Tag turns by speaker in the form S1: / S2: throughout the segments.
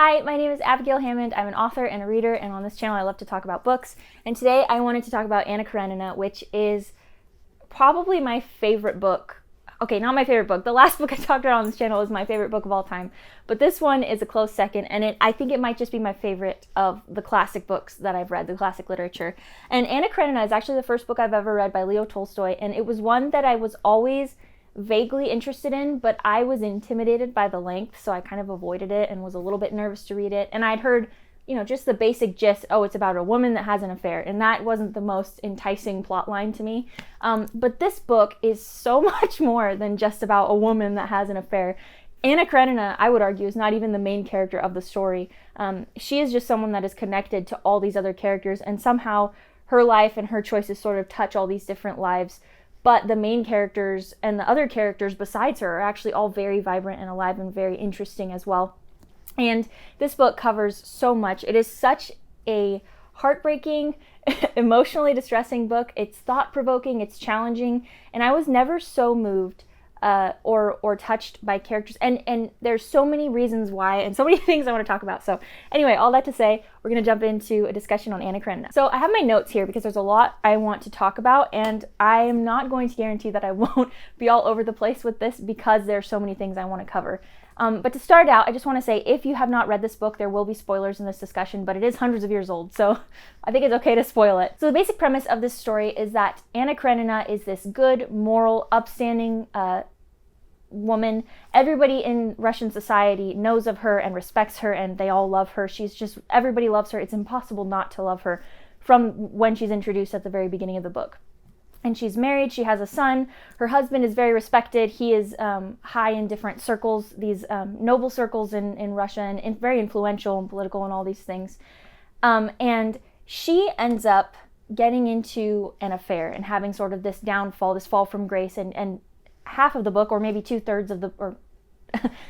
S1: Hi, my name is Abigail Hammond. I'm an author and a reader, and on this channel I love to talk about books. And today I wanted to talk about Anna Karenina, which is probably my favorite book. Okay, not my favorite book. The last book I talked about on this channel is my favorite book of all time, but this one is a close second, and I think it might just be my favorite of the classic books that I've read, the classic literature. And Anna Karenina is actually the first book I've ever read by Leo Tolstoy, and it was one that I was always vaguely interested in, but I was intimidated by the length, so I kind of avoided it and was a little bit nervous to read it. And I'd heard, just the basic gist, oh, it's about a woman that has an affair, and that wasn't the most enticing plot line to me. But this book is so much more than just about a woman that has an affair. Anna Karenina, I would argue, is not even the main character of the story. She is just someone that is connected to all these other characters, and somehow her life and her choices sort of touch all these different lives. But the main characters and the other characters besides her are actually all very vibrant and alive and very interesting as well. And this book covers so much. It is such a heartbreaking, emotionally distressing book. It's thought-provoking, it's challenging, and I was never so moved or touched by characters. And there's so many reasons why and so many things I want to talk about. So anyway, all that to say, we're going to jump into a discussion on Anna Karenina. So I have my notes here because there's a lot I want to talk about, and I am not going to guarantee that I won't be all over the place with this because there's so many things I want to cover. But to start out, I just want to say, if you have not read this book, there will be spoilers in this discussion, but it is hundreds of years old, so I think it's okay to spoil it. So the basic premise of this story is that Anna Karenina is this good, moral, upstanding woman. Everybody in Russian society knows of her and respects her, and they all love her. Everybody loves her. It's impossible not to love her from when she's introduced at the very beginning of the book. And she's married, she has a son, her husband is very respected, he is high in different circles, these noble circles in Russia, and very influential and political and all these things. And she ends up getting into an affair and having sort of this downfall, this fall from grace, and half of the book, or maybe or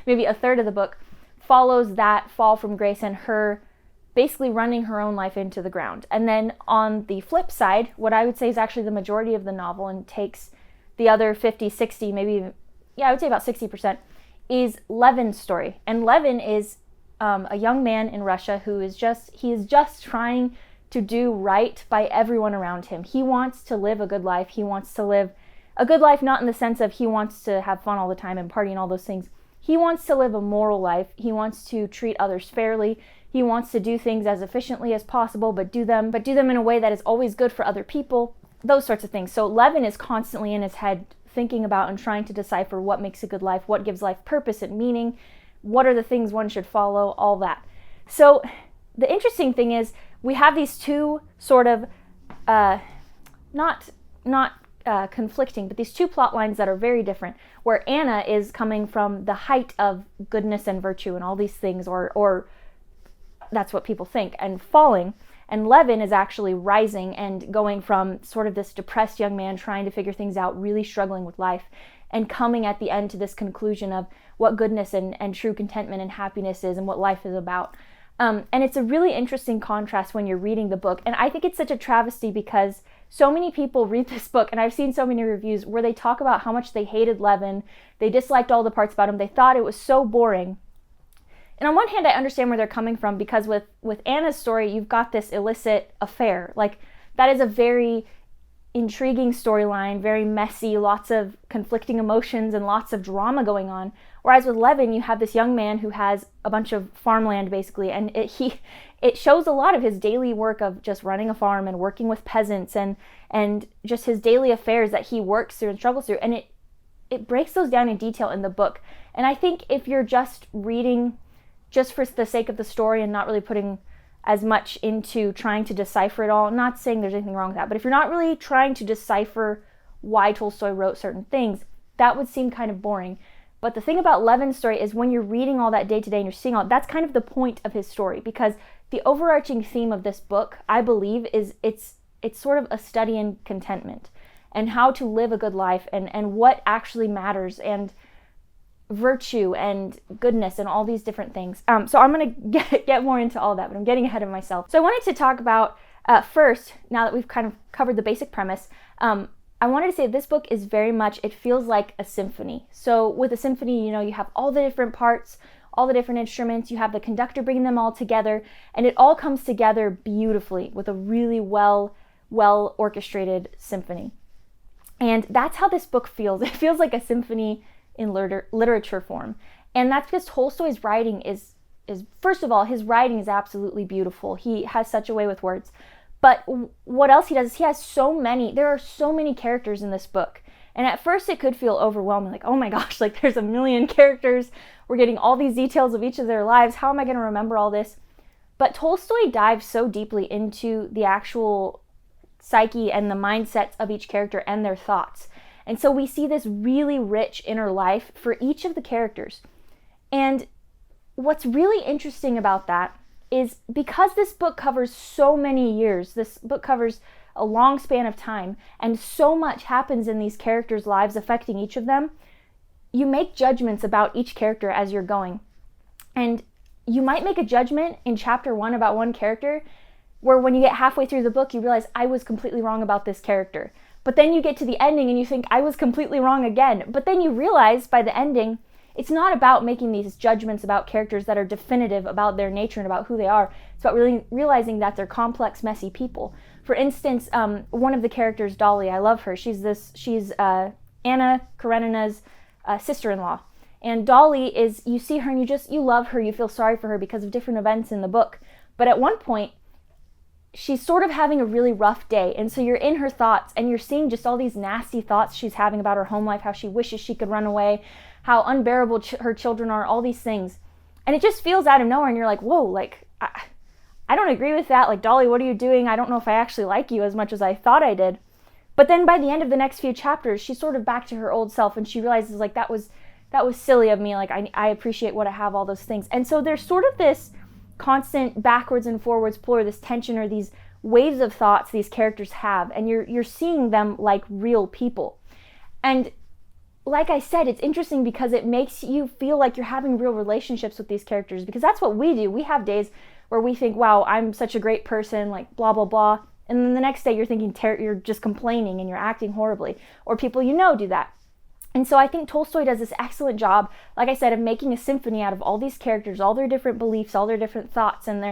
S1: maybe a third of the book, follows that fall from grace and her basically running her own life into the ground. And then on the flip side, what I would say is actually the majority of the novel and takes the other 50, 60, I would say about 60%, is Levin's story. And Levin is a young man in Russia who is just trying to do right by everyone around him. He wants to live a good life. He wants to live a good life, not in the sense of he wants to have fun all the time and party and all those things. He wants to live a moral life. He wants to treat others fairly. He wants to do things as efficiently as possible, but do them in a way that is always good for other people, those sorts of things. So Levin is constantly in his head thinking about and trying to decipher what makes a good life, what gives life purpose and meaning, what are the things one should follow, all that. So the interesting thing is we have these two sort of, not conflicting, but these two plot lines that are very different, where Anna is coming from the height of goodness and virtue and all these things, or that's what people think, and falling, and Levin is actually rising and going from sort of this depressed young man trying to figure things out, really struggling with life, and coming at the end to this conclusion of what goodness and true contentment and happiness is and what life is about. And it's a really interesting contrast when you're reading the book, and I think it's such a travesty because so many people read this book, and I've seen so many reviews where they talk about how much they hated Levin, they disliked all the parts about him, they thought it was so boring. And on one hand, I understand where they're coming from, because with Anna's story, you've got this illicit affair. Like, that is a very intriguing storyline, very messy, lots of conflicting emotions and lots of drama going on. Whereas with Levin, you have this young man who has a bunch of farmland, basically, and it shows a lot of his daily work of just running a farm and working with peasants and just his daily affairs that he works through and struggles through. And it breaks those down in detail in the book. And I think if you're just reading just for the sake of the story and not really putting as much into trying to decipher it all, I'm not saying there's anything wrong with that, but if you're not really trying to decipher why Tolstoy wrote certain things, that would seem kind of boring. But the thing about Levin's story is when you're reading all that day to day and you're seeing all, that's kind of the point of his story, because the overarching theme of this book, I believe, is it's sort of a study in contentment and how to live a good life and what actually matters, and virtue and goodness and all these different things. So I'm going to get more into all that, but I'm getting ahead of myself. So I wanted to talk about first, now that we've kind of covered the basic premise, I wanted to say this book is very much, it feels like a symphony. So with a symphony, you know, you have all the different parts all the different instruments. You have the conductor bringing them all together, and it all comes together beautifully with a really well orchestrated symphony. And that's how this book feels. It feels like a symphony in literature form. And that's because Tolstoy's writing is first of all, his writing is absolutely beautiful. He has such a way with words. But what else he does is there are so many characters in this book. And at first it could feel overwhelming, like, oh my gosh, like there's a million characters. We're getting all these details of each of their lives. How am I going to remember all this? But Tolstoy dives so deeply into the actual psyche and the mindsets of each character and their thoughts. And so we see this really rich inner life for each of the characters. And what's really interesting about that is because this book covers so many years, this book covers a long span of time, and so much happens in these characters' lives affecting each of them, you make judgments about each character as you're going. And you might make a judgment in chapter 1 about one character, where when you get halfway through the book, you realize, I was completely wrong about this character. But then you get to the ending and you think, I was completely wrong again. But then you realize by the ending, it's not about making these judgments about characters that are definitive about their nature and about who they are. It's about really realizing that they're complex, messy people. For instance, one of the characters, Dolly, I love her. She's Anna Karenina's sister-in-law. And Dolly is, you see her and you love her, you feel sorry for her because of different events in the book. But at one point, she's sort of having a really rough day. And so you're in her thoughts and you're seeing just all these nasty thoughts she's having about her home life, how she wishes she could run away, how unbearable her children are, all these things. And it just feels out of nowhere and you're like, whoa, like, I don't agree with that. Like, Dolly, what are you doing? I don't know if I actually like you as much as I thought I did. But then by the end of the next few chapters, she's sort of back to her old self and she realizes, like, that was silly of me. Like, I appreciate what I have, all those things. And so there's sort of this constant backwards and forwards pull, or this tension, or these waves of thoughts these characters have, and you're seeing them like real people. And like I said, it's interesting because it makes you feel like you're having real relationships with these characters, because that's what we do. We have days where we think, wow, I'm such a great person, like blah, blah, blah. And then the next day you're thinking, you're just complaining and you're acting horribly. Or people do that. And so I think Tolstoy does this excellent job, like I said, of making a symphony out of all these characters, all their different beliefs, all their different thoughts and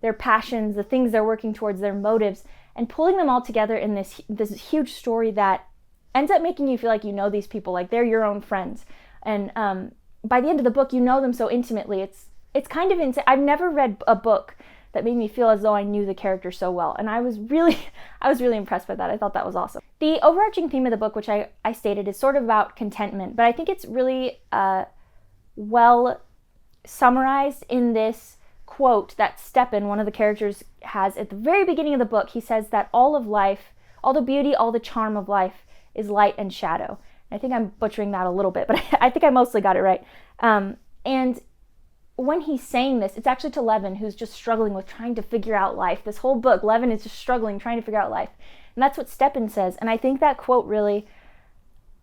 S1: their passions, the things they're working towards, their motives, and pulling them all together in this huge story that ends up making you feel like you know these people, like they're your own friends. And by the end of the book, you know them so intimately. It's kind of insane. I've never read a book that made me feel as though I knew the character so well. And I was really impressed by that. I thought that was awesome. The overarching theme of the book, which I stated, is sort of about contentment, but I think it's really well summarized in this quote that Stepan, one of the characters, has at the very beginning of the book. He says that all of life, all the beauty, all the charm of life is light and shadow. I think I'm butchering that a little bit, but I think I mostly got it right. And when he's saying this, it's actually to Levin, who's just struggling with trying to figure out life. This whole book, Levin is just struggling, trying to figure out life. And that's what Stepan says. And I think that quote really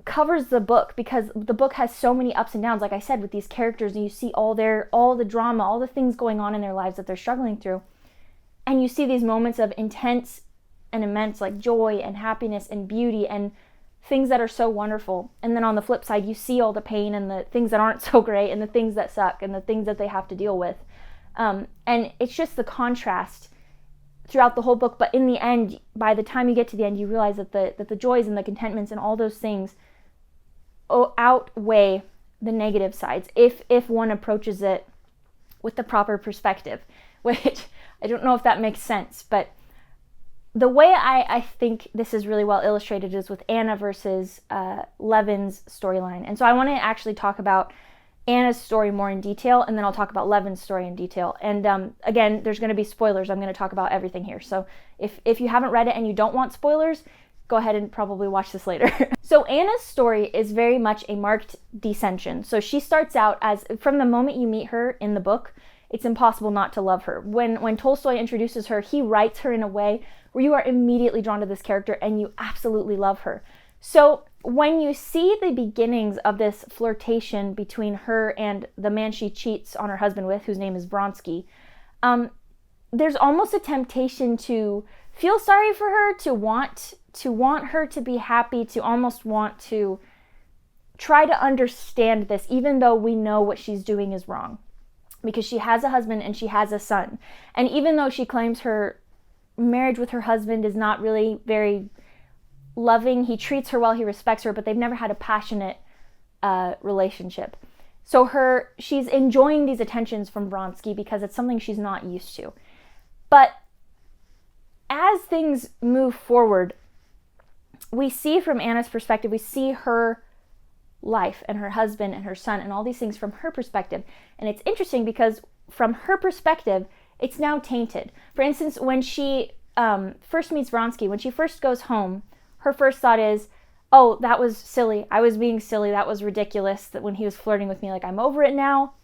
S1: covers the book, because the book has so many ups and downs, like I said, with these characters, and you see all the drama, all the things going on in their lives that they're struggling through. And you see these moments of intense and immense, like joy and happiness and beauty and things that are so wonderful. And then on the flip side, you see all the pain and the things that aren't so great and the things that suck and the things that they have to deal with. And it's just the contrast throughout the whole book. But in the end, by the time you get to the end, you realize that the joys and the contentments and all those things outweigh the negative sides if one approaches it with the proper perspective, which I don't know if that makes sense. But the way I think this is really well illustrated is with Anna versus Levin's storyline. And so I want to actually talk about Anna's story more in detail, and then I'll talk about Levin's story in detail. And again, there's going to be spoilers. I'm going to talk about everything here. So if you haven't read it and you don't want spoilers, go ahead and probably watch this later. So Anna's story is very much a marked descension. So she starts out as, from the moment you meet her in the book, it's impossible not to love her. When Tolstoy introduces her, he writes her in a way where you are immediately drawn to this character and you absolutely love her. So when you see the beginnings of this flirtation between her and the man she cheats on her husband with, whose name is Vronsky, there's almost a temptation to feel sorry for her, to want her to be happy, to almost want to try to understand this, even though we know what she's doing is wrong. because she has a husband and she has a son. And even though she claims her marriage with her husband is not really very loving, he treats her well, he respects her, but they've never had a passionate relationship. So she's enjoying these attentions from Vronsky because it's something she's not used to. But as things move forward, we see from Anna's perspective, we see her life and her husband and her son and all these things from her perspective. And it's interesting because from her perspective, it's now tainted. For instance, when she first meets Vronsky, when she first goes home, her first thought is, oh, that was silly. I was being silly. That was ridiculous that when he was flirting with me. Like, I'm over it now.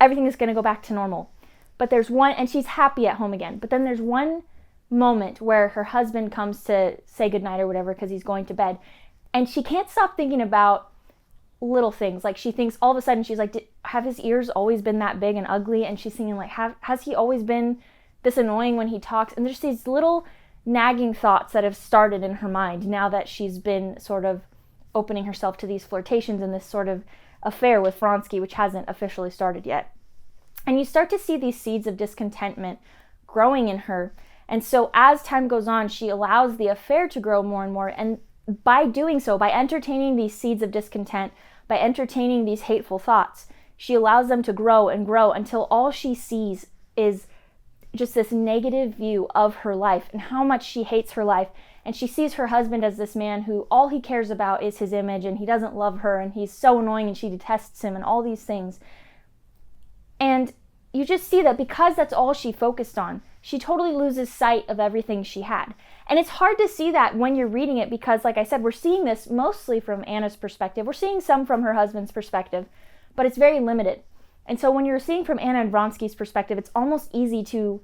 S1: Everything is going to go back to normal. But there's one, and she's happy at home again. But then there's one moment where her husband comes to say goodnight or whatever because he's going to bed. And she can't stop thinking about little things. Like, she thinks all of a sudden, she's like, have his ears always been that big and ugly? And she's thinking like, has he always been this annoying when he talks? And there's these little nagging thoughts that have started in her mind now that she's been sort of opening herself to these flirtations and this sort of affair with Vronsky, which hasn't officially started yet. And you start to see these seeds of discontentment growing in her. And so as time goes on, she allows the affair to grow more and more. And by doing so, by entertaining these seeds of discontent, by entertaining these hateful thoughts, she allows them to grow and grow until all she sees is just this negative view of her life and how much she hates her life. And she sees her husband as this man who all he cares about is his image, and he doesn't love her, and he's so annoying, and she detests him, and all these things. And you just see that because that's all she focused on, she totally loses sight of everything she had. And it's hard to see that when you're reading it because, like I said, we're seeing this mostly from Anna's perspective. We're seeing some from her husband's perspective, but it's very limited. And so when you're seeing from Anna and Vronsky's perspective, it's almost easy to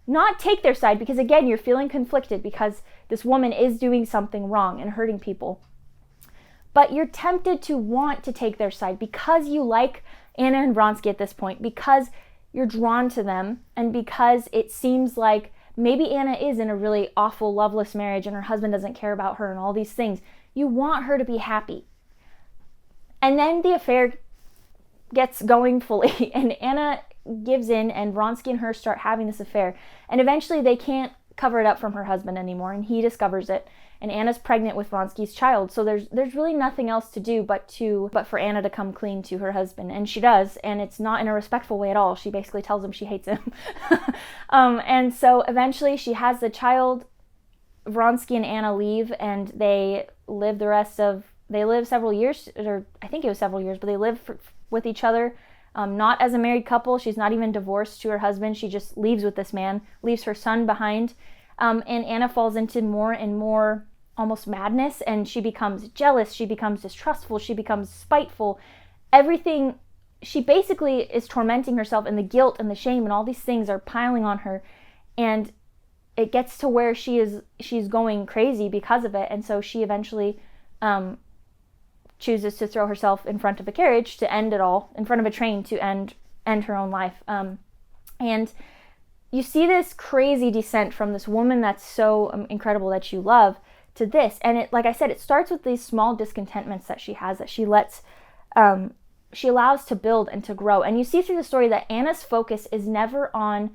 S1: not take their side because, again, you're feeling conflicted because this woman is doing something wrong and hurting people. But you're tempted to want to take their side because you like Anna and Vronsky at this point, because you're drawn to them, and because it seems like maybe Anna is in a really awful, loveless marriage and her husband doesn't care about her and all these things. You want her to be happy. And then the affair gets going fully, and Anna gives in, and Vronsky and her start having this affair. And eventually they can't cover it up from her husband anymore, and he discovers it. And Anna's pregnant with Vronsky's child, so there's really nothing else to do but for Anna to come clean to her husband, and she does, and it's not in a respectful way at all. She basically tells him she hates him. And so eventually she has the child. Vronsky and Anna leave, and they live several years, or I think it was several years, but they live with each other, not as a married couple. She's not even divorced to her husband. She just leaves with this man, leaves her son behind. And Anna falls into more and more almost madness, and she becomes jealous, she becomes distrustful, she becomes spiteful. Everything, she basically is tormenting herself, and the guilt and the shame and all these things are piling on her, and it gets to where she's going crazy because of it. And so she eventually chooses to throw herself in front of a carriage to end it all, in front of a train to end her own life. And you see this crazy descent from this woman that's so incredible that you love to this. And it, like I said, it starts with these small discontentments that she has, that she allows to build and to grow. And you see through the story that Anna's focus is never on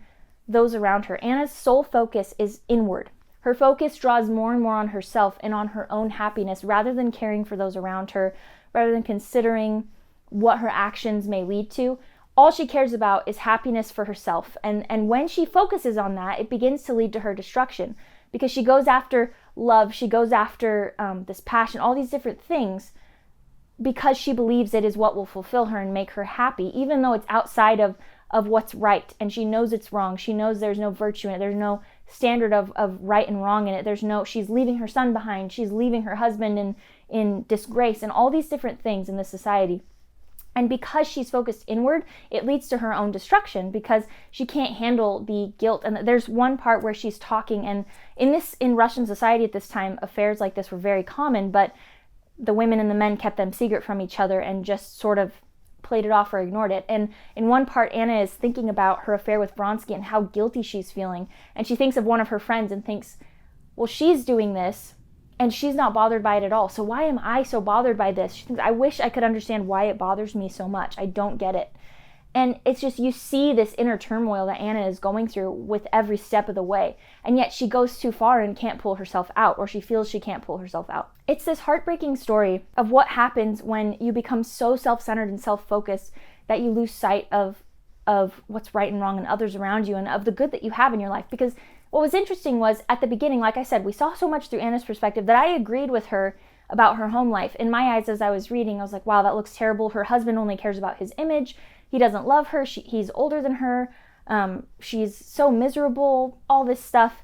S1: those around her. Anna's sole focus is inward. Her focus draws more and more on herself and on her own happiness rather than caring for those around her, rather than considering what her actions may lead to. All she cares about is happiness for herself. And when she focuses on that, it begins to lead to her destruction, because she goes after love, she goes after this passion, all these different things, because she believes it is what will fulfill her and make her happy, even though it's outside of what's right. And she knows it's wrong. She knows there's no virtue in it. There's no standard of right and wrong in it. She's leaving her son behind. She's leaving her husband in disgrace and all these different things in this society. And because she's focused inward, it leads to her own destruction, because she can't handle the guilt. And there's one part where she's talking, and in Russian society at this time, affairs like this were very common, but the women and the men kept them secret from each other and just sort of played it off or ignored it. And in one part, Anna is thinking about her affair with Vronsky and how guilty she's feeling. And she thinks of one of her friends and thinks, well, she's doing this and she's not bothered by it at all. So why am I so bothered by this? She thinks, I wish I could understand why it bothers me so much. I don't get it. And it's just, you see this inner turmoil that Anna is going through with every step of the way. And yet she goes too far and can't pull herself out, or she feels she can't pull herself out. It's this heartbreaking story of what happens when you become so self-centered and self-focused that you lose sight of what's right and wrong and others around you and of the good that you have in your life. Because what was interesting was, at the beginning, like I said, we saw so much through Anna's perspective that I agreed with her about her home life. In my eyes, as I was reading, I was like, wow, that looks terrible. Her husband only cares about his image. He doesn't love her. He's older than her. She's so miserable, all this stuff.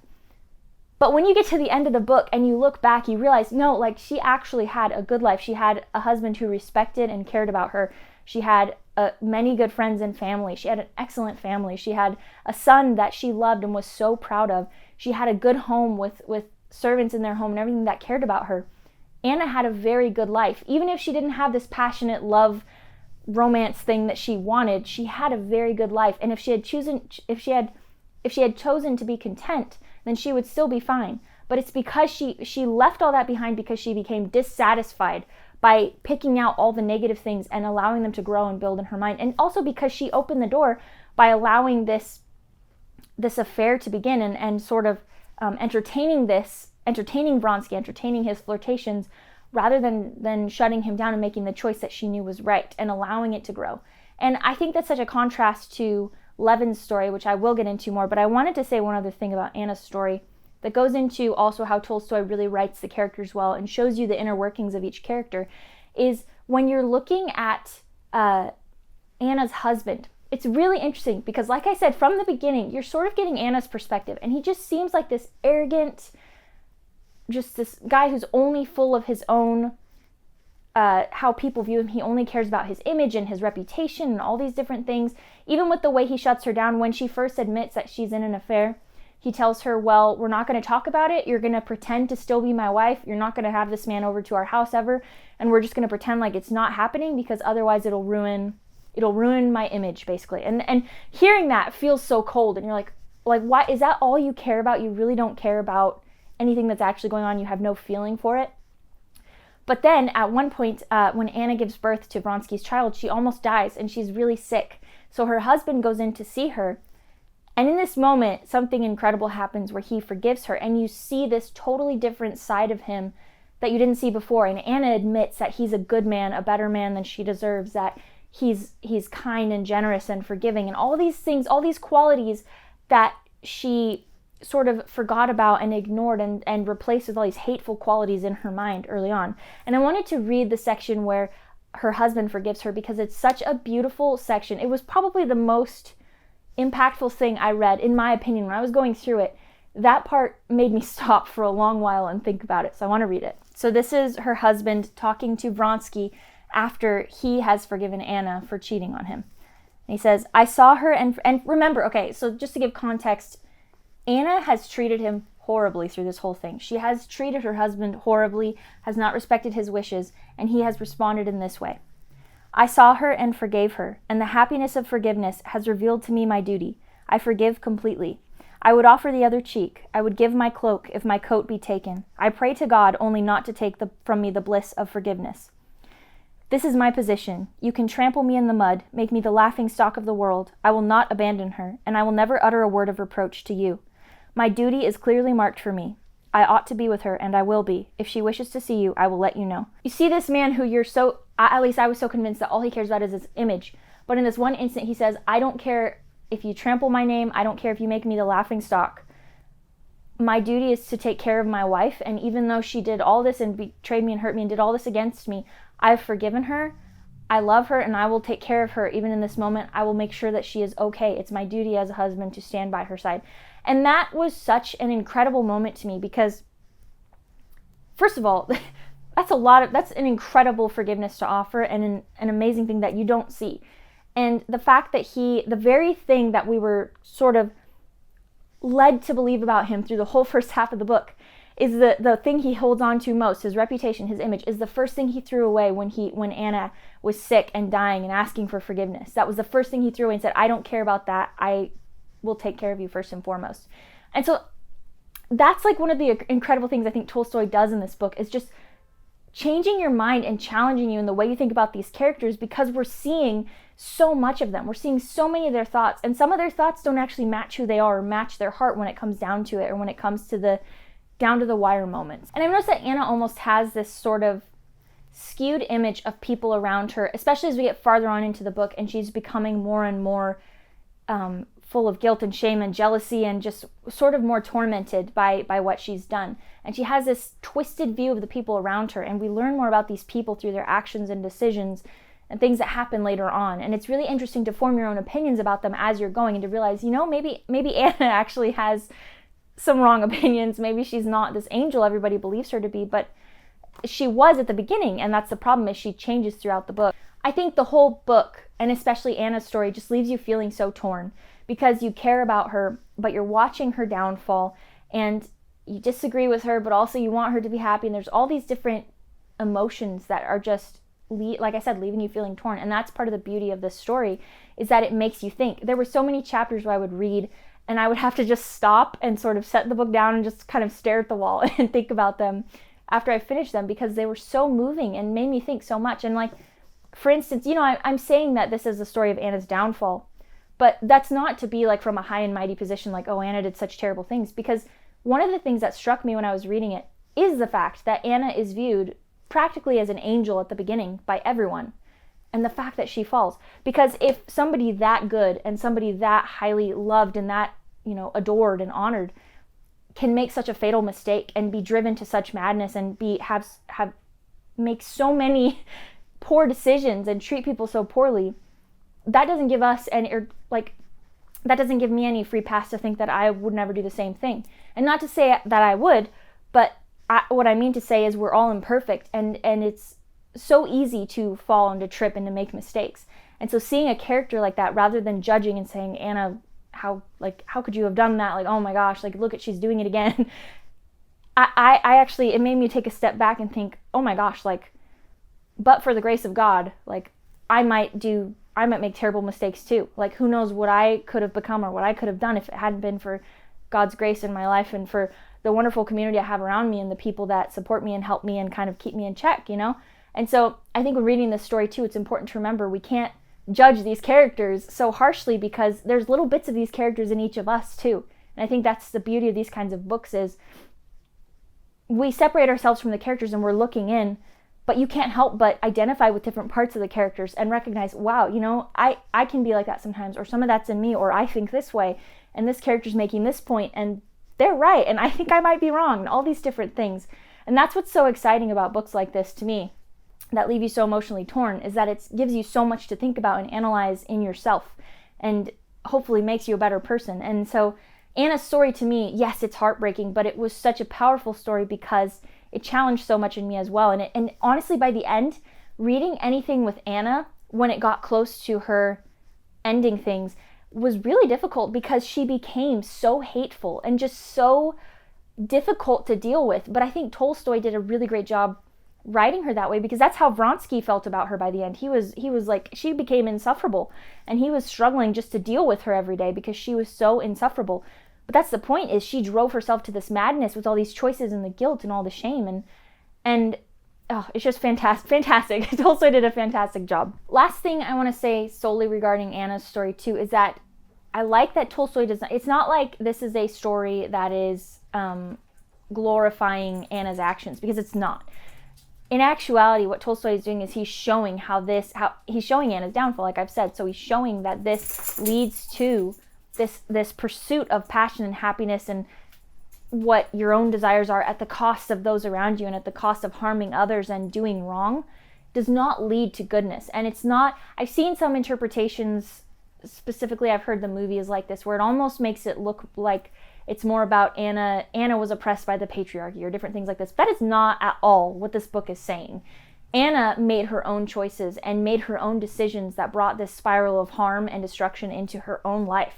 S1: But when you get to the end of the book and you look back, you realize, no, like, she actually had a good life. She had a husband who respected and cared about her. She had many good friends and family. She had an excellent family. She had a son that she loved and was so proud of. She had a good home with servants in their home and everything that cared about her. Anna had a very good life. Even if she didn't have this passionate love romance thing that she wanted, she had a very good life. And if she had chosen to be content, then she would still be fine. But it's because she left all that behind, because she became dissatisfied by picking out all the negative things and allowing them to grow and build in her mind. And also because she opened the door by allowing this affair to begin and sort of entertaining Vronsky, entertaining his flirtations, rather than shutting him down and making the choice that she knew was right and allowing it to grow. And I think that's such a contrast to Levin's story, which I will get into more, but I wanted to say one other thing about Anna's story that goes into also how Tolstoy really writes the characters well and shows you the inner workings of each character, is when you're looking at Anna's husband. It's really interesting because, like I said, from the beginning, you're sort of getting Anna's perspective, and he just seems like this arrogant, just this guy who's only full of his own, how people view him. He only cares about his image and his reputation and all these different things. Even with the way he shuts her down when she first admits that she's in an affair, he tells her, well, we're not going to talk about it. You're going to pretend to still be my wife. You're not going to have this man over to our house ever. And we're just going to pretend like it's not happening, because otherwise it'll ruin my image, basically. And hearing that feels so cold. And you're like, why is that all you care about? You really don't care about anything that's actually going on. You have no feeling for it. But then at one point, when Anna gives birth to Vronsky's child, she almost dies and she's really sick. So her husband goes in to see her. And in this moment, something incredible happens where he forgives her, and you see this totally different side of him that you didn't see before. And Anna admits that he's a good man, a better man than she deserves, that he's kind and generous and forgiving, and all these things, all these qualities that she sort of forgot about and ignored and replaced with all these hateful qualities in her mind early on. And I wanted to read the section where her husband forgives her, because it's such a beautiful section. It was probably the most impactful thing I read, in my opinion, when I was going through it. That part made me stop for a long while and think about it, so I want to read it. So this is her husband talking to Vronsky after he has forgiven Anna for cheating on him. And he says, I saw her, and remember, okay, so just to give context, Anna has treated him horribly through this whole thing. She has treated her husband horribly, has not respected his wishes, and he has responded in this way. I saw her and forgave her, and the happiness of forgiveness has revealed to me my duty. I forgive completely. I would offer the other cheek. I would give my cloak if my coat be taken. I pray to God only not to take from me the bliss of forgiveness. This is my position. You can trample me in the mud, make me the laughing stock of the world. I will not abandon her, and I will never utter a word of reproach to you. My duty is clearly marked for me. I ought to be with her, and I will be. If she wishes to see you, I will let you know. You see this man who at least I was so convinced that all he cares about is his image. But in this one instant, he says, I don't care if you trample my name. I don't care if you make me the laughing stock. My duty is to take care of my wife. And even though she did all this and betrayed me and hurt me and did all this against me, I've forgiven her. I love her, and I will take care of her. Even in this moment, I will make sure that she is okay. It's my duty as a husband to stand by her side. And that was such an incredible moment to me, because first of all, that's an incredible forgiveness to offer, and an amazing thing that you don't see. And the fact that the very thing that we were sort of led to believe about him through the whole first half of the book is the thing he holds on to most, his reputation, his image, is the first thing he threw away when Anna was sick and dying and asking for forgiveness. That was the first thing he threw away and said, I don't care about that. I will take care of you first and foremost. And so that's like one of the incredible things I think Tolstoy does in this book, is just changing your mind and challenging you in the way you think about these characters, because we're seeing so much of them. We're seeing so many of their thoughts, and some of their thoughts don't actually match who they are or match their heart when it comes down to it, or when it comes to the down to the wire moments. And I noticed that Anna almost has this sort of skewed image of people around her, especially as we get farther on into the book and she's becoming more and more full of guilt and shame and jealousy, and just sort of more tormented by what she's done. And she has this twisted view of the people around her, and we learn more about these people through their actions and decisions and things that happen later on. And it's really interesting to form your own opinions about them as you're going, and to realize, maybe Anna actually has some wrong opinions. Maybe she's not this angel everybody believes her to be, but she was at the beginning, and that's the problem, is she changes throughout the book. I think the whole book, and especially Anna's story, just leaves you feeling so torn, because you care about her, but you're watching her downfall, and you disagree with her, but also you want her to be happy, and there's all these different emotions that are just, like I said, leaving you feeling torn. And that's part of the beauty of this story, is that it makes you think. There were so many chapters where I would read and I would have to just stop and sort of set the book down and just kind of stare at the wall and think about them after I finished them, because they were so moving and made me think so much. And like, for instance, I'm saying that this is the story of Anna's downfall, but that's not to be like from a high and mighty position, like, oh, Anna did such terrible things. Because one of the things that struck me when I was reading it is the fact that Anna is viewed practically as an angel at the beginning by everyone, and the fact that she falls. Because if somebody that good and somebody that highly loved and that, adored and honored can make such a fatal mistake and be driven to such madness and make so many poor decisions and treat people so poorly, that doesn't give us that doesn't give me any free pass to think that I would never do the same thing. And not to say that I would, but what I mean to say is we're all imperfect, and it's so easy to fall and to trip and to make mistakes. And so seeing a character like that, rather than judging and saying, Anna, how could you have done that? Like, oh my gosh, like, look at, she's doing it again. I actually, it made me take a step back and think, oh my gosh, like, but for the grace of God, like, I might make terrible mistakes too. Like, who knows what I could have become or what I could have done if it hadn't been for God's grace in my life, and for the wonderful community I have around me, and the people that support me and help me and kind of keep me in check, And so I think when reading this story too, it's important to remember we can't judge these characters so harshly, because there's little bits of these characters in each of us too. And I think that's the beauty of these kinds of books, is we separate ourselves from the characters and we're looking in, but you can't help but identify with different parts of the characters and recognize, wow, I can be like that sometimes, or some of that's in me, or I think this way, and this character's making this point, and they're right, and I think I might be wrong, and all these different things. And that's what's so exciting about books like this to me, that leave you so emotionally torn, is that it gives you so much to think about and analyze in yourself, and hopefully makes you a better person. And so Anna's story to me, yes, it's heartbreaking, but it was such a powerful story because it challenged so much in me as well. And honestly, by the end, reading anything with Anna, when it got close to her ending things, was really difficult, because she became so hateful and just so difficult to deal with. But I think Tolstoy did a really great job writing her that way, because that's how Vronsky felt about her by the end. He was like, she became insufferable, and he was struggling just to deal with her every day because she was so insufferable. But that's the point, is she drove herself to this madness with all these choices and the guilt and all the shame, and oh, it's just fantastic. Tolstoy did a fantastic job. Last thing I want to say solely regarding Anna's story too is that I like that Tolstoy does not, it's not like this is a story that is glorifying Anna's actions, because it's not. In actuality, what Tolstoy is doing is he's showing he's showing Anna's downfall, like I've said. So he's showing that this leads to this pursuit of passion and happiness, and what your own desires are at the cost of those around you and at the cost of harming others and doing wrong, does not lead to goodness. And it's not, I've seen some interpretations, specifically I've heard the movie is like this, where it almost makes it look like it's more about Anna was oppressed by the patriarchy or different things like this. That is not at all what this book is saying. Anna made her own choices and made her own decisions that brought this spiral of harm and destruction into her own life.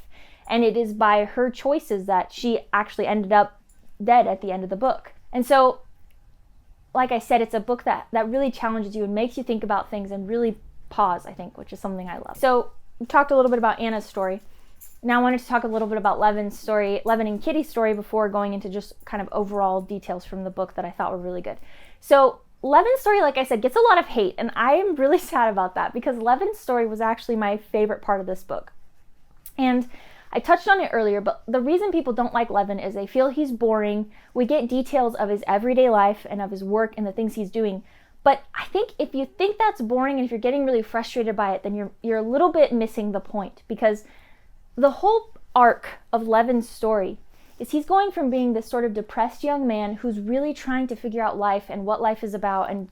S1: And it is by her choices that she actually ended up dead at the end of the book. And so, like I said, it's a book that really challenges you and makes you think about things and really pause, I think, which is something I love. So we talked a little bit about Anna's story. Now I wanted to talk a little bit about Levin and Kitty's story, before going into just kind of overall details from the book that I thought were really good. So Levin's story, like I said, gets a lot of hate, and I am really sad about that because Levin's story was actually my favorite part of this book. And I touched on it earlier, but the reason people don't like Levin is they feel he's boring. We get details of his everyday life and of his work and the things he's doing. But I think if you think that's boring and if you're getting really frustrated by it, then you're a little bit missing the point, because the whole arc of Levin's story is he's going from being this sort of depressed young man who's really trying to figure out life and what life is about and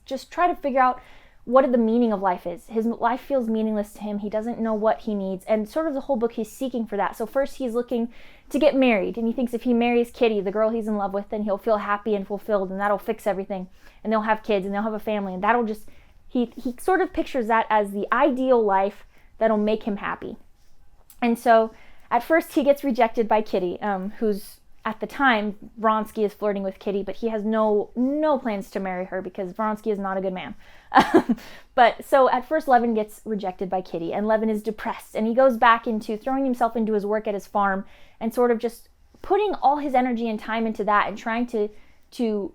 S1: just try to figure out what the meaning of life is. His life feels meaningless to him. He doesn't know what he needs. And sort of the whole book, he's seeking for that. So first he's looking to get married, and he thinks if he marries Kitty, the girl he's in love with, then he'll feel happy and fulfilled, and that'll fix everything. And they'll have kids, and they'll have a family, and that'll just, he sort of pictures that as the ideal life that'll make him happy. And so at first he gets rejected by Kitty, who's, at the time, Vronsky is flirting with Kitty, but he has no plans to marry her because Vronsky is not a good man. But so at first Levin gets rejected by Kitty, and Levin is depressed, and he goes back into throwing himself into his work at his farm and sort of just putting all his energy and time into that and trying to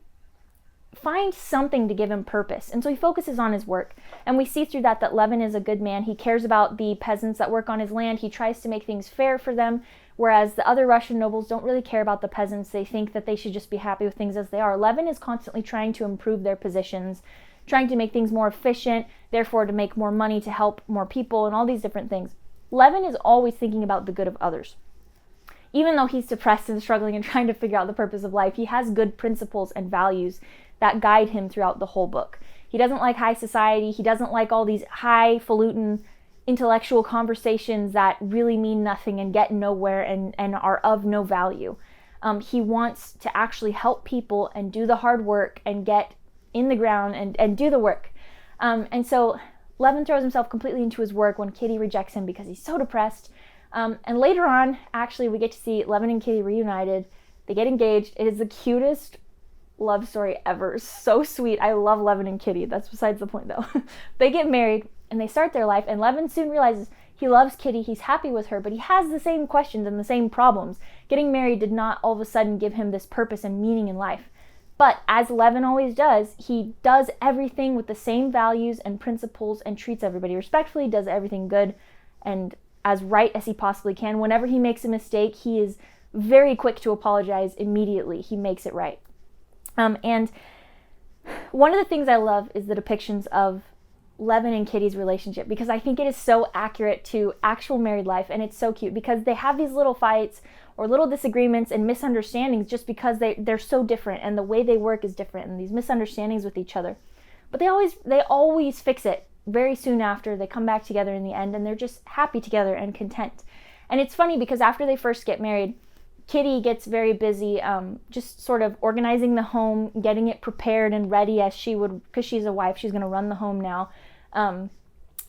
S1: find something to give him purpose. And so he focuses on his work, and we see through that Levin is a good man. He cares about the peasants that work on his land. He tries to make things fair for them, whereas the other Russian nobles don't really care about the peasants. They think that they should just be happy with things as they are. Levin is constantly trying to improve their positions, trying to make things more efficient, therefore to make more money to help more people and all these different things. Levin is always thinking about the good of others. Even though he's depressed and struggling and trying to figure out the purpose of life, he has good principles and values that guide him throughout the whole book. He doesn't like high society. He doesn't like all these highfalutin intellectual conversations that really mean nothing and get nowhere and are of no value. He wants to actually help people and do the hard work and get in the ground and do the work. And so Levin throws himself completely into his work when Kitty rejects him because he's so depressed. And later on, actually, we get to see Levin and Kitty reunited. They get engaged. It is the cutest love story ever. So sweet. I love Levin and Kitty. That's besides the point, though. They get married and they start their life, and Levin soon realizes he loves Kitty. He's happy with her, but he has the same questions and the same problems. Getting married did not all of a sudden give him this purpose and meaning in life. But as Levin always does, he does everything with the same values and principles and treats everybody respectfully, does everything good and as right as he possibly can. Whenever he makes a mistake, he is very quick to apologize immediately. He makes it right. And one of the things I love is the depictions of Levin and Kitty's relationship, because I think it is so accurate to actual married life, and it's so cute because they have these little fights or little disagreements and misunderstandings just because they're so different and the way they work is different, and these misunderstandings with each other. But they always fix it very soon after. They come back together in the end, and they're just happy together and content. And it's funny because after they first get married, Kitty gets very busy just sort of organizing the home, getting it prepared and ready as she would, because she's a wife, she's going to run the home now.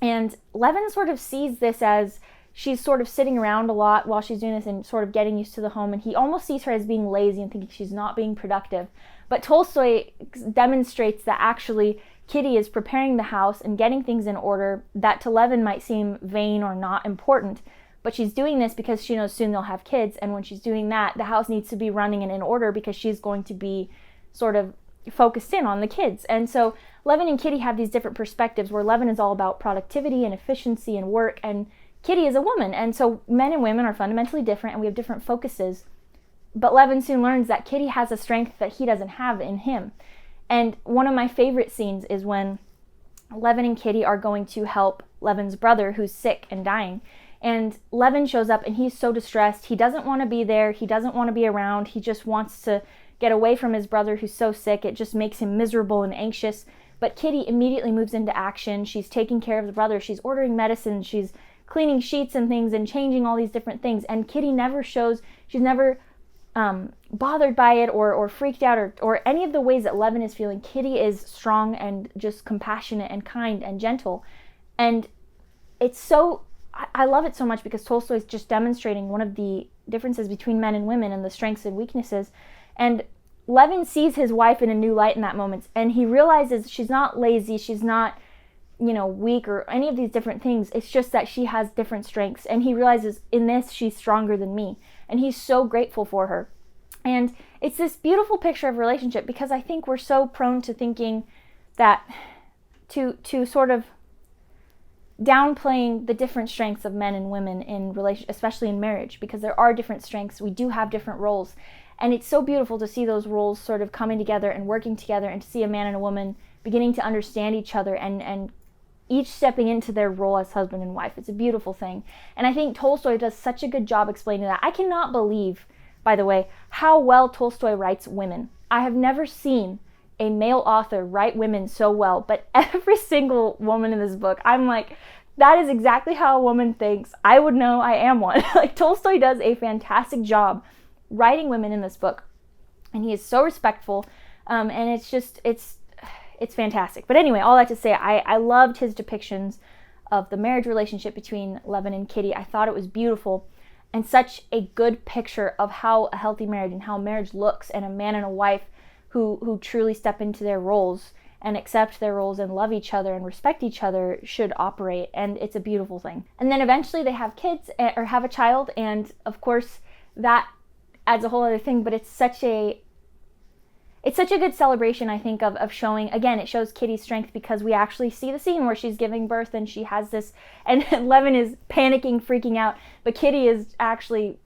S1: And Levin sort of sees this as she's sort of sitting around a lot while she's doing this and sort of getting used to the home, and he almost sees her as being lazy and thinking she's not being productive. But Tolstoy demonstrates that actually Kitty is preparing the house and getting things in order that to Levin might seem vain or not important. But she's doing this because she knows soon they'll have kids, and when she's doing that, the house needs to be running and in order because she's going to be sort of focused in on the kids. And so Levin and Kitty have these different perspectives where Levin is all about productivity and efficiency and work, and Kitty is a woman. And so men and women are fundamentally different, and we have different focuses. But Levin soon learns that Kitty has a strength that he doesn't have in him. And one of my favorite scenes is when Levin and Kitty are going to help Levin's brother who's sick and dying. And Levin shows up and he's so distressed. He doesn't want to be there. He doesn't want to be around. He just wants to get away from his brother who's so sick. It just makes him miserable and anxious. But Kitty immediately moves into action. She's taking care of the brother. She's ordering medicine. She's cleaning sheets and things and changing all these different things. And Kitty never shows, she's never bothered by it or freaked out or any of the ways that Levin is feeling. Kitty is strong and just compassionate and kind and gentle. And it's so, I love it so much because Tolstoy is just demonstrating one of the differences between men and women and the strengths and weaknesses. And Levin sees his wife in a new light in that moment, and he realizes she's not lazy, she's not, weak or any of these different things. It's just that she has different strengths, and he realizes in this she's stronger than me, and he's so grateful for her. And it's this beautiful picture of relationship, because I think we're so prone to thinking that to sort of downplaying the different strengths of men and women in relation, especially in marriage, because there are different strengths. We do have different roles. And it's so beautiful to see those roles sort of coming together and working together, and to see a man and a woman beginning to understand each other and each stepping into their role as husband and wife. It's a beautiful thing. And I think Tolstoy does such a good job explaining that. I cannot believe, by the way, how well Tolstoy writes women. I have never seen a male author write women so well, but every single woman in this book, I'm like, that is exactly how a woman thinks. I would know, I am one. Like, Tolstoy does a fantastic job writing women in this book, and he is so respectful, and it's fantastic. But anyway, all that to say, I loved his depictions of the marriage relationship between Levin and Kitty. I thought it was beautiful, and such a good picture of how a healthy marriage and how marriage looks, and a man and a wife who truly step into their roles and accept their roles and love each other and respect each other should operate. And it's a beautiful thing. And then eventually they have kids, or have a child, and of course that adds a whole other thing. But it's such a good celebration, I think, of showing, again, it shows Kitty's strength, because we actually see the scene where she's giving birth and she has this, and Levin is panicking, freaking out, but Kitty is actually,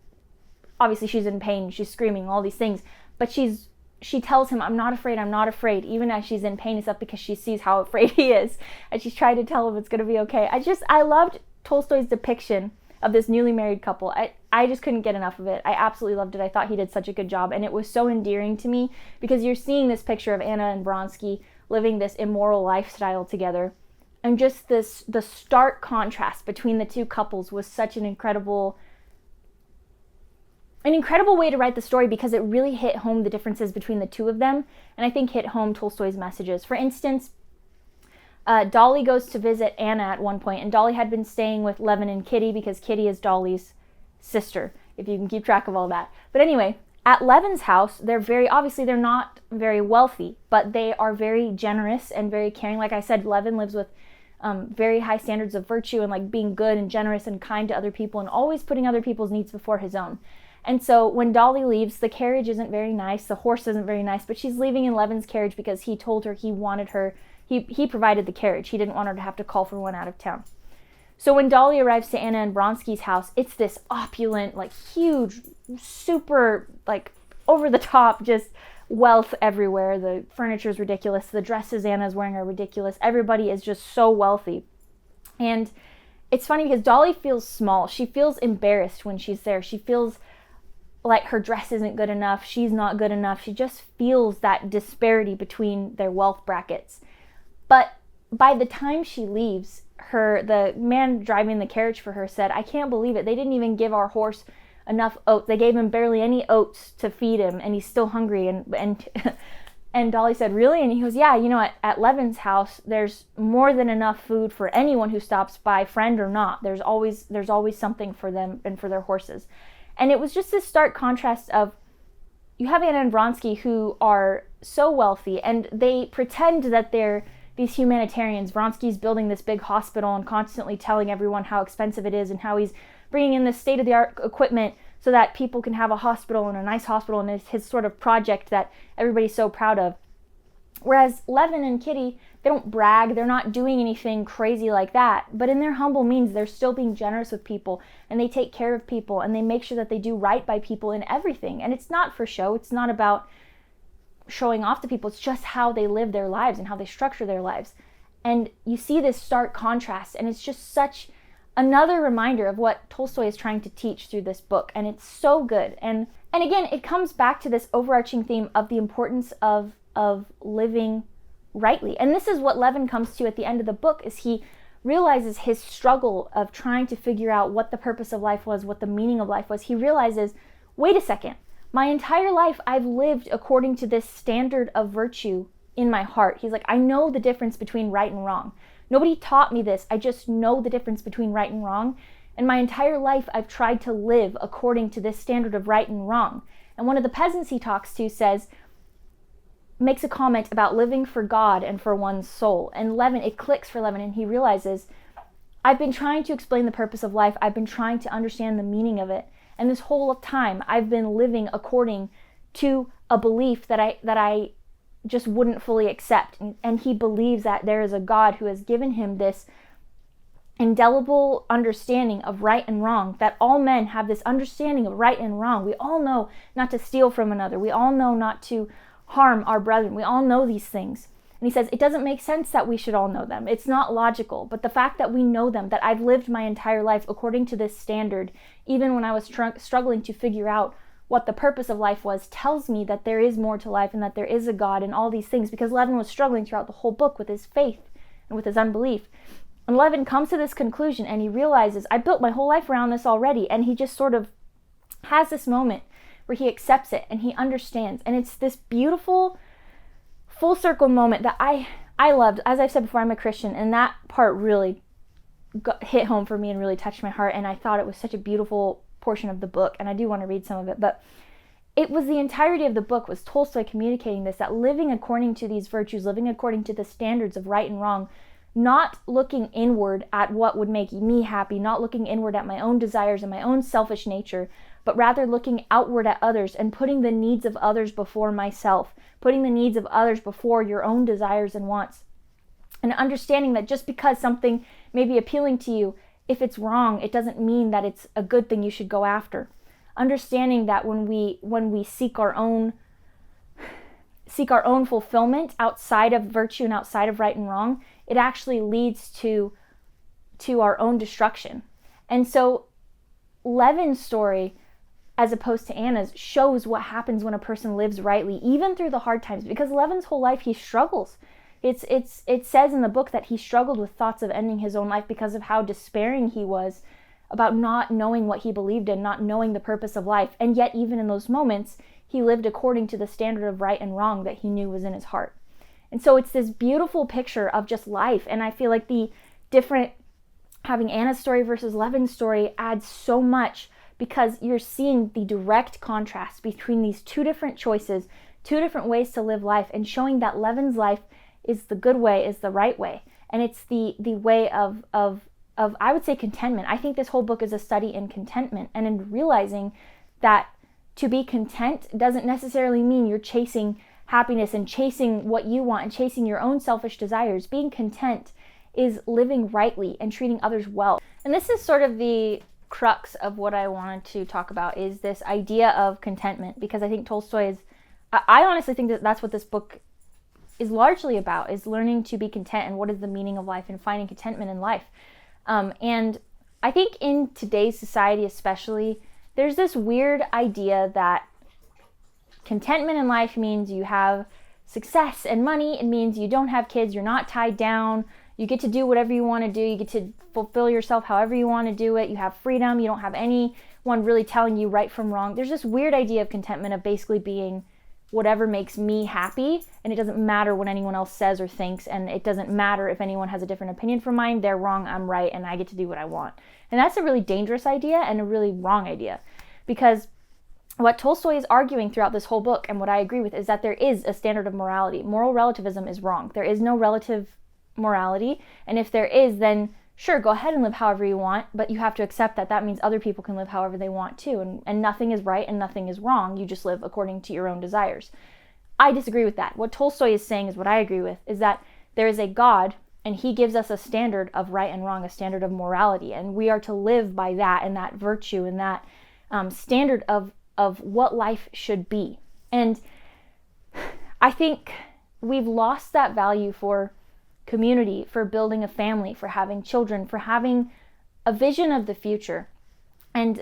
S1: obviously she's in pain, she's screaming, all these things, but she tells him, I'm not afraid, even as she's in pain and stuff, because she sees how afraid he is, and she's trying to tell him it's going to be okay. I loved Tolstoy's depiction of this newly married couple. I just couldn't get enough of it. I absolutely loved it. I thought he did such a good job, and it was so endearing to me, because you're seeing this picture of Anna and Vronsky living this immoral lifestyle together, and just the stark contrast between the two couples was such an incredible way to write the story, because it really hit home the differences between the two of them, and I think hit home Tolstoy's messages. For instance, Dolly goes to visit Anna at one point, and Dolly had been staying with Levin and Kitty, because Kitty is Dolly's sister, if you can keep track of all that. But anyway, at Levin's house, they're not very wealthy, but they are very generous and very caring. Like I said, Levin lives with very high standards of virtue, and like being good and generous and kind to other people, and always putting other people's needs before his own. And so when Dolly leaves, the carriage isn't very nice, the horse isn't very nice, but she's leaving in Levin's carriage, because he told her he wanted her, he provided the carriage. He didn't want her to have to call for one out of town. So when Dolly arrives to Anna and Vronsky's house, it's this opulent, like huge, super, like over the top, just wealth everywhere. The furniture is ridiculous. The dresses Anna's wearing are ridiculous. Everybody is just so wealthy. And it's funny, because Dolly feels small. She feels embarrassed when she's there. She feels like her dress isn't good enough. She's not good enough. She just feels that disparity between their wealth brackets. But by the time she leaves, the man driving the carriage for her said, I can't believe it. They didn't even give our horse enough oats. They gave him barely any oats to feed him, and he's still hungry. And Dolly said, really? And he goes, yeah, at Levin's house, there's more than enough food for anyone who stops by, friend or not. There's always something for them and for their horses. And it was just this stark contrast of, you have Anna and Vronsky, who are so wealthy, and they pretend that they're these humanitarians. Vronsky's building this big hospital and constantly telling everyone how expensive it is, and how he's bringing in this state-of-the-art equipment so that people can have a hospital, and a nice hospital, and it's his sort of project that everybody's so proud of. Whereas Levin and Kitty, they don't brag, they're not doing anything crazy like that, but in their humble means, they're still being generous with people, and they take care of people, and they make sure that they do right by people in everything. And it's not for show, it's not about showing off to people, it's just how they live their lives and how they structure their lives. And you see this stark contrast, and it's just such another reminder of what Tolstoy is trying to teach through this book, and it's so good. And again, it comes back to this overarching theme of the importance of living rightly. And this is what Levin comes to at the end of the book, is he realizes his struggle of trying to figure out what the purpose of life was, what the meaning of life was. He realizes, wait a second, my entire life I've lived according to this standard of virtue in my heart. He's like, I know the difference between right and wrong. Nobody taught me this. I just know the difference between right and wrong. And my entire life I've tried to live according to this standard of right and wrong. And one of the peasants he talks to makes a comment about living for God and for one's soul. And Levin, it clicks for Levin, and he realizes, I've been trying to explain the purpose of life. I've been trying to understand the meaning of it. And this whole time I've been living according to a belief that I just wouldn't fully accept. And he believes that there is a God who has given him this indelible understanding of right and wrong, that all men have this understanding of right and wrong. We all know not to steal from another. We all know not to harm our brethren. We all know these things. And he says, it doesn't make sense that we should all know them. It's not logical. But the fact that we know them, that I've lived my entire life according to this standard, even when I was struggling to figure out what the purpose of life was, tells me that there is more to life and that there is a God and all these things, because Levin was struggling throughout the whole book with his faith and with his unbelief. And Levin comes to this conclusion and he realizes, I built my whole life around this already. And he just sort of has this moment where he accepts it and he understands. And it's this beautiful full circle moment that I loved. As I've said before, I'm a Christian, and that part really hit home for me and really touched my heart. And I thought it was such a beautiful portion of the book. And I do want to read some of it. But it was the entirety of the book was Tolstoy communicating this, that living according to these virtues, living according to the standards of right and wrong, not looking inward at what would make me happy, not looking inward at my own desires and my own selfish nature, but rather looking outward at others and putting the needs of others before myself, putting the needs of others before your own desires and wants. And understanding that just because something may be appealing to you, if it's wrong, it doesn't mean that it's a good thing you should go after. Understanding that when we seek our own fulfillment outside of virtue and outside of right and wrong, it actually leads to our own destruction. And so Levin's story, as opposed to Anna's, shows what happens when a person lives rightly, even through the hard times, because Levin's whole life he struggles. It says in the book that he struggled with thoughts of ending his own life because of how despairing he was about not knowing what he believed in, not knowing the purpose of life. And yet, even in those moments, he lived according to the standard of right and wrong that he knew was in his heart. And so it's this beautiful picture of just life. And I feel like the different, having Anna's story versus Levin's story adds so much, because you're seeing the direct contrast between these two different choices, two different ways to live life, and showing that Levin's life is the good way, is the right way. And it's the way of I would say contentment. I think this whole book is a study in contentment and in realizing that to be content doesn't necessarily mean you're chasing happiness and chasing what you want and chasing your own selfish desires. Being content is living rightly and treating others well. And this is sort of the crux of what I wanted to talk about, is this idea of contentment, because I think Tolstoy is, I honestly think that that's what this book is largely about, is learning to be content and what is the meaning of life and finding contentment in life. And I think in today's society especially, there's this weird idea that contentment in life means you have success and money. It means you don't have kids, you're not tied down, you get to do whatever you want to do, you get to fulfill yourself however you want to do it, you have freedom, you don't have anyone really telling you right from wrong. There's this weird idea of contentment of basically being whatever makes me happy, and it doesn't matter what anyone else says or thinks, and it doesn't matter if anyone has a different opinion from mine. They're wrong, I'm right, and I get to do what I want. And that's a really dangerous idea and a really wrong idea, because what Tolstoy is arguing throughout this whole book, and what I agree with, is that there is a standard of morality. Moral relativism is wrong. There is no relative morality, and if there is, then sure, go ahead and live however you want, but you have to accept that that means other people can live however they want too, and nothing is right and nothing is wrong. You just live according to your own desires. I disagree with that. What Tolstoy is saying is what I agree with, is that there is a God, and he gives us a standard of right and wrong, a standard of morality, and we are to live by that and that virtue and that standard of what life should be. And I think we've lost that value for community, for building a family, for having children, for having a vision of the future and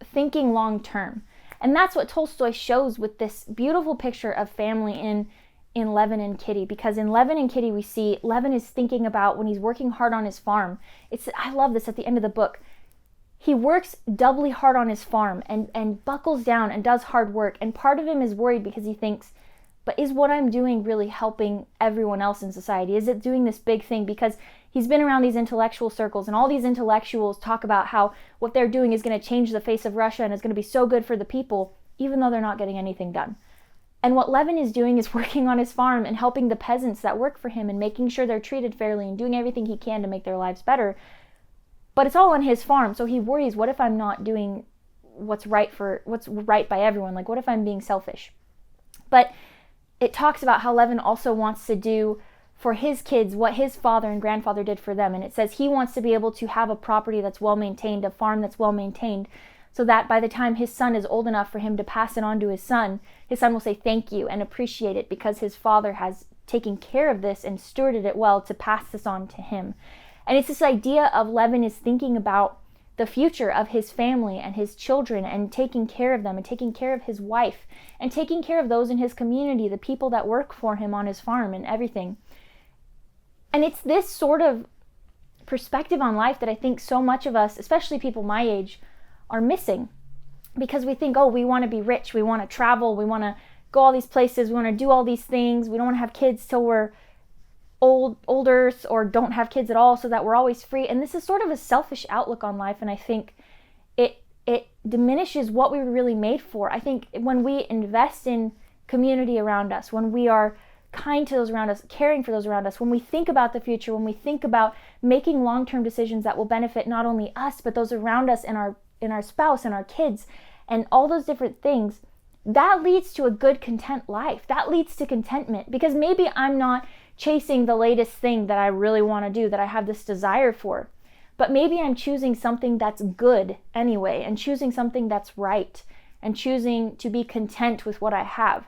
S1: thinking long term. And that's what Tolstoy shows with this beautiful picture of family in Levin and Kitty, because in Levin and Kitty we see Levin is thinking about when he's working hard on his farm. I love this at the end of the book. He works doubly hard on his farm and buckles down and does hard work. And part of him is worried because he thinks, but is what I'm doing really helping everyone else in society? Is it doing this big thing? Because he's been around these intellectual circles, and all these intellectuals talk about how what they're doing is going to change the face of Russia and is going to be so good for the people, even though they're not getting anything done. And what Levin is doing is working on his farm and helping the peasants that work for him and making sure they're treated fairly and doing everything he can to make their lives better. But it's all on his farm, so he worries, what if I'm not doing what's right by everyone? Like, what if I'm being selfish? But it talks about how Levin also wants to do for his kids what his father and grandfather did for them. And it says he wants to be able to have a property that's well maintained, a farm that's well maintained, so that by the time his son is old enough for him to pass it on to his son will say thank you and appreciate it because his father has taken care of this and stewarded it well to pass this on to him. And it's this idea of Levin is thinking about the future of his family and his children and taking care of them and taking care of his wife and taking care of those in his community, the people that work for him on his farm and everything. And it's this sort of perspective on life that I think so much of us, especially people my age, are missing. Because we think, oh, we want to be rich, we want to travel, we want to go all these places, we want to do all these things, we don't want to have kids till we're older or don't have kids at all so that we're always free. And this is sort of a selfish outlook on life, and I think it diminishes what we were really made for. I think when we invest in community around us, when we are kind to those around us, caring for those around us, when we think about the future, when we think about making long-term decisions that will benefit not only us, but those around us and our spouse and our kids and all those different things, that leads to a good, content life. That leads to contentment, because maybe I'm not chasing the latest thing that I really want to do, that I have this desire for, but maybe I'm choosing something that's good anyway, and choosing something that's right, and choosing to be content with what I have.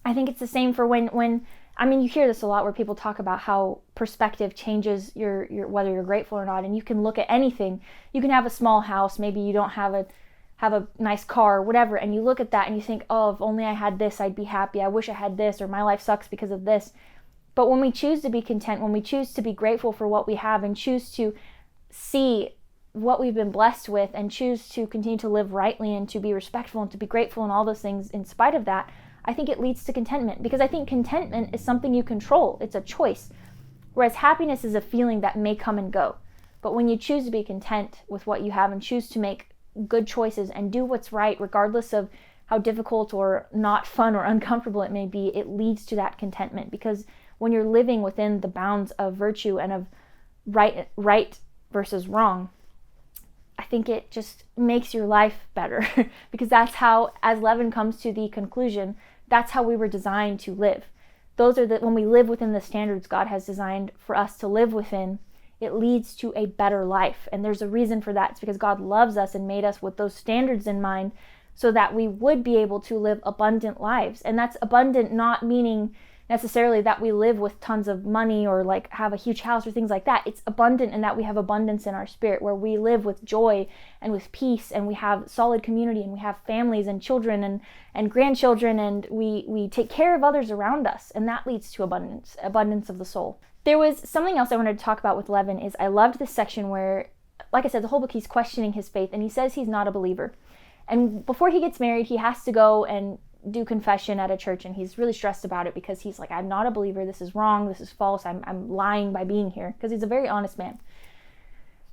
S1: I think it's the same for when I mean, you hear this a lot where people talk about how perspective changes your whether you're grateful or not. And you can look at anything. You can have a small house, maybe you don't have a nice car or whatever, and you look at that and you think, oh, if only I had this, I'd be happy. I wish I had this, or my life sucks because of this. But when we choose to be content, when we choose to be grateful for what we have and choose to see what we've been blessed with and choose to continue to live rightly and to be respectful and to be grateful and all those things in spite of that, I think it leads to contentment, because I think contentment is something you control. It's a choice. Whereas happiness is a feeling that may come and go. But when you choose to be content with what you have and choose to make good choices and do what's right, regardless of how difficult or not fun or uncomfortable it may be, it leads to that contentment. Because when you're living within the bounds of virtue and of right versus wrong, I think it just makes your life better. Because that's how, as Levin comes to the conclusion, that's how we were designed to live. When we live within the standards God has designed for us to live within, it leads to a better life. And there's a reason for that. It's because God loves us and made us with those standards in mind so that we would be able to live abundant lives. And that's abundant not meaning necessarily that we live with tons of money or like have a huge house or things like that. It's abundant in that we have abundance in our spirit, where we live with joy and with peace, and we have solid community, and we have families and children and grandchildren, and we take care of others around us, and that leads to abundance of the soul. There was something else I wanted to talk about with Levin. Is I loved this section where, like I said, the whole book he's questioning his faith, and he says he's not a believer. And before he gets married, he has to go and do confession at a church, and he's really stressed about it because he's like, I'm not a believer, this is wrong, this is false, I'm lying by being here, because he's a very honest man.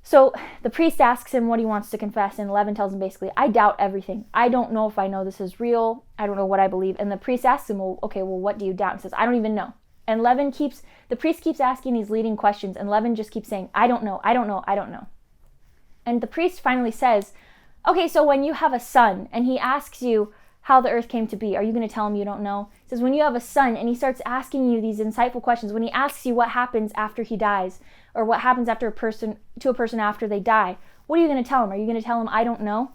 S1: So the priest asks him what he wants to confess, and Levin tells him basically, I doubt everything. I don't know if I know this is real. I don't know what I believe. And the priest asks him, well, what do you doubt? And says, I don't even know. And the priest keeps asking these leading questions, and Levin just keeps saying, I don't know, I don't know, I don't know. And the priest finally says, okay, so when you have a son and he asks you how the earth came to be, are you going to tell him you don't know? He says, when you have a son and he starts asking you these insightful questions, when he asks you what happens after he dies, or what happens to a person after they die, what are you going to tell him? Are you going to tell him, I don't know?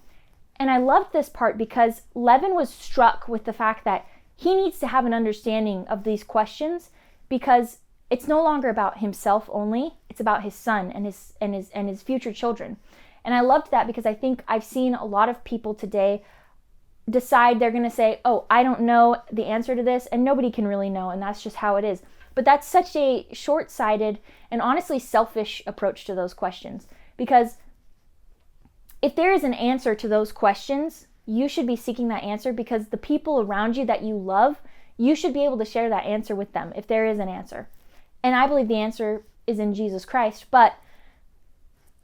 S1: And I loved this part because Levin was struck with the fact that he needs to have an understanding of these questions, because it's no longer about himself only, it's about his son and his future children. And I loved that, because I think I've seen a lot of people today decide they're going to say, oh, I don't know the answer to this, and nobody can really know, and that's just how it is. But that's such a short-sighted and honestly selfish approach to those questions, because if there is an answer to those questions, you should be seeking that answer, because the people around you that you love, you should be able to share that answer with them if there is an answer. And I believe the answer is in Jesus Christ, but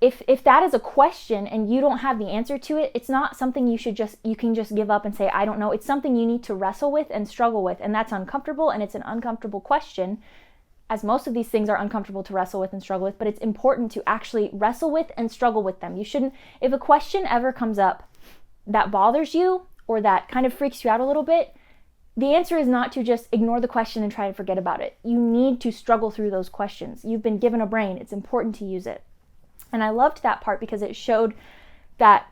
S1: if that is a question and you don't have the answer to it, it's not something you can just give up and say, I don't know. It's something you need to wrestle with and struggle with. And that's uncomfortable, and it's an uncomfortable question, as most of these things are uncomfortable to wrestle with and struggle with, but it's important to actually wrestle with and struggle with them. You shouldn't, if a question ever comes up that bothers you or that kind of freaks you out a little bit, the answer is not to just ignore the question and try to forget about it. You need to struggle through those questions. You've been given a brain. It's important to use it. And I loved that part because it showed that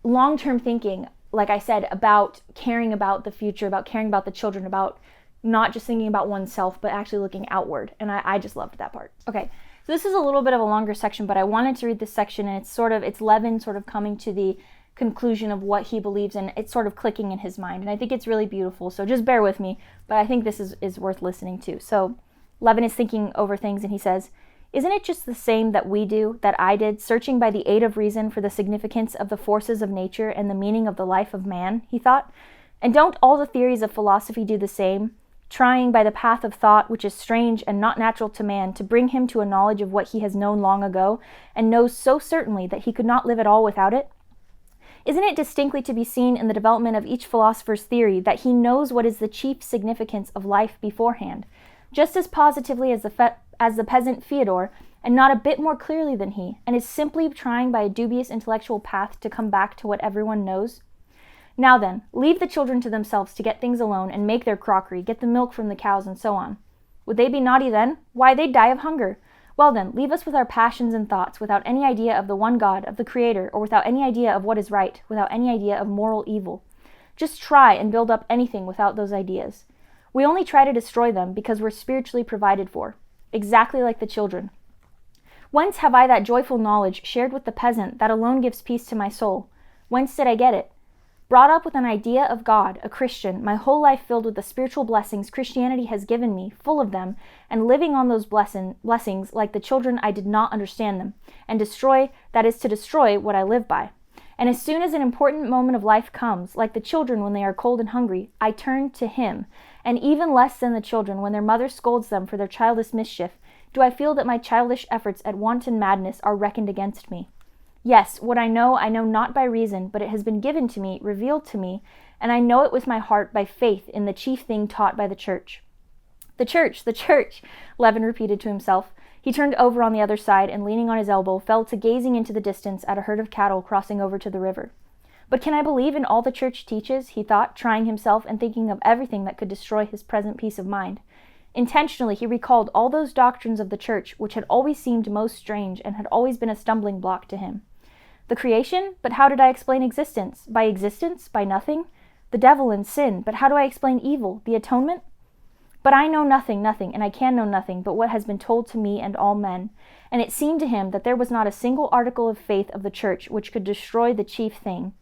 S1: long-term thinking, like I said, about caring about the future, about caring about the children, about not just thinking about oneself, but actually looking outward. And I just loved that part. Okay, so this is a little bit of a longer section, but I wanted to read this section, and it's Levin sort of coming to the conclusion of what he believes in. It's sort of clicking in his mind, and I think it's really beautiful, so just bear with me, but I think this is worth listening to. So Levin is thinking over things, and he says, "Isn't it just the same that we do, that I did, searching by the aid of reason for the significance of the forces of nature and the meaning of the life of man?" he thought. "And don't all the theories of philosophy do the same, trying by the path of thought, which is strange and not natural to man, to bring him to a knowledge of what he has known long ago, and knows so certainly that he could not live at all without it? Isn't it distinctly to be seen in the development of each philosopher's theory that he knows what is the chief significance of life beforehand, just as positively as the peasant Fyodor, and not a bit more clearly than he, and is simply trying by a dubious intellectual path to come back to what everyone knows? Now then, leave the children to themselves to get things alone and make their crockery, get the milk from the cows, and so on. Would they be naughty then? Why, they'd die of hunger. Well then, leave us with our passions and thoughts, without any idea of the one God, of the Creator, or without any idea of what is right, without any idea of moral evil. Just try and build up anything without those ideas. We only try to destroy them because we're spiritually provided for, exactly like the children. Whence have I that joyful knowledge shared with the peasant that alone gives peace to my soul? Whence did I get it? Brought up with an idea of God, a Christian, my whole life filled with the spiritual blessings Christianity has given me, full of them, and living on those blessings like the children, I did not understand them, and destroy what I live by. And as soon as an important moment of life comes, like the children when they are cold and hungry, I turn to Him, and even less than the children when their mother scolds them for their childish mischief, do I feel that my childish efforts at wanton madness are reckoned against me. Yes, what I know not by reason, but it has been given to me, revealed to me, and I know it with my heart by faith in the chief thing taught by the Church." The Church, Levin repeated to himself. He turned over on the other side, and leaning on his elbow, fell to gazing into the distance at a herd of cattle crossing over to the river. But can I believe in all the Church teaches, he thought, trying himself and thinking of everything that could destroy his present peace of mind. Intentionally, he recalled all those doctrines of the Church which had always seemed most strange and had always been a stumbling block to him. The creation? But how did I explain existence? By existence? By nothing? The devil and sin? But how do I explain evil? The atonement? But I know nothing, and I can know nothing but what has been told to me and all men. And it seemed to him that there was not a single article of faith of the Church which could destroy the chief thing,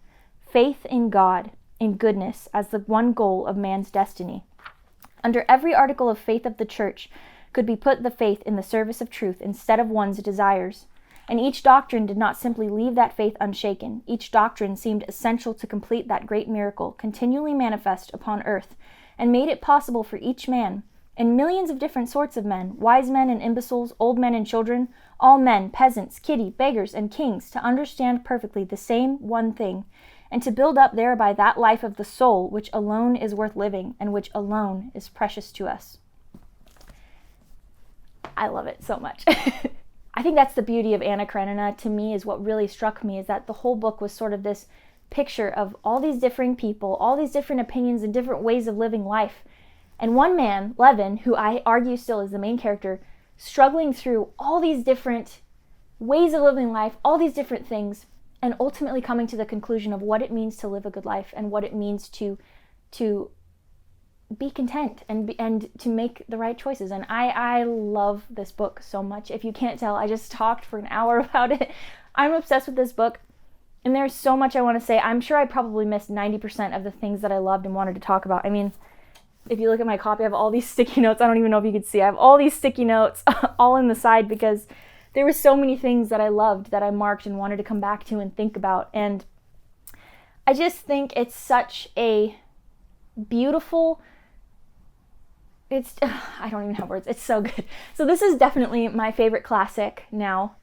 S1: faith in God, in goodness, as the one goal of man's destiny. Under every article of faith of the Church could be put the faith in the service of truth instead of one's desires. And each doctrine did not simply leave that faith unshaken. Each doctrine seemed essential to complete that great miracle, continually manifest upon earth, and made it possible for each man, and millions of different sorts of men, wise men and imbeciles, old men and children, all men, peasants, kitty, beggars, and kings, to understand perfectly the same one thing, and to build up thereby that life of the soul which alone is worth living, and which alone is precious to us. I love it so much. I think that's the beauty of Anna Karenina, to me, is what really struck me, is that the whole book was sort of this picture of all these different people, all these different opinions and different ways of living life. And one man, Levin, who I argue still is the main character, struggling through all these different ways of living life, all these different things, and ultimately coming to the conclusion of what it means to live a good life and what it means to be content and to make the right choices. And I love this book so much. If you can't tell, I just talked for an hour about it. I'm obsessed with this book, and there's so much I want to say. I'm sure I probably missed 90% of the things that I loved and wanted to talk about. I mean, if you look at my copy, I have all these sticky notes. I don't even know if you could see. I have all these sticky notes all in the side because there were so many things that I loved that I marked and wanted to come back to and think about. And I just think it's such a beautiful... I don't even have words. It's so good. So this is definitely my favorite classic now.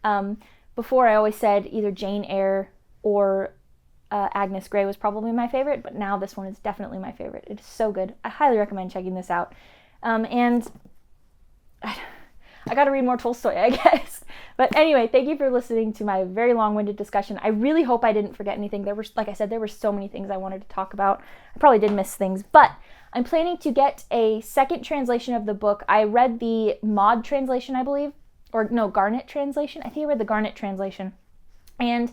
S1: Before I always said either Jane Eyre or Agnes Grey was probably my favorite, but now this one is definitely my favorite. It is so good. I highly recommend checking this out. And I got to read more Tolstoy, I guess. But anyway, thank you for listening to my very long-winded discussion. I really hope I didn't forget anything. There were, like I said, there were so many things I wanted to talk about. I probably did miss things, but I'm planning to get a second translation of the book. I read the Maud translation, I believe, or no, Garnet translation. I think I read the Garnet translation. And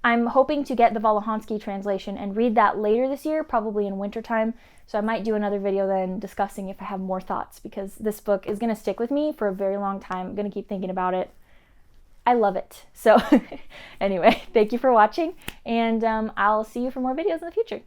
S1: I'm hoping to get the Volohansky translation and read that later this year, probably in wintertime. So I might do another video then discussing if I have more thoughts, because this book is going to stick with me for a very long time. I'm going to keep thinking about it. I love it. So anyway, thank you for watching, and I'll see you for more videos in the future.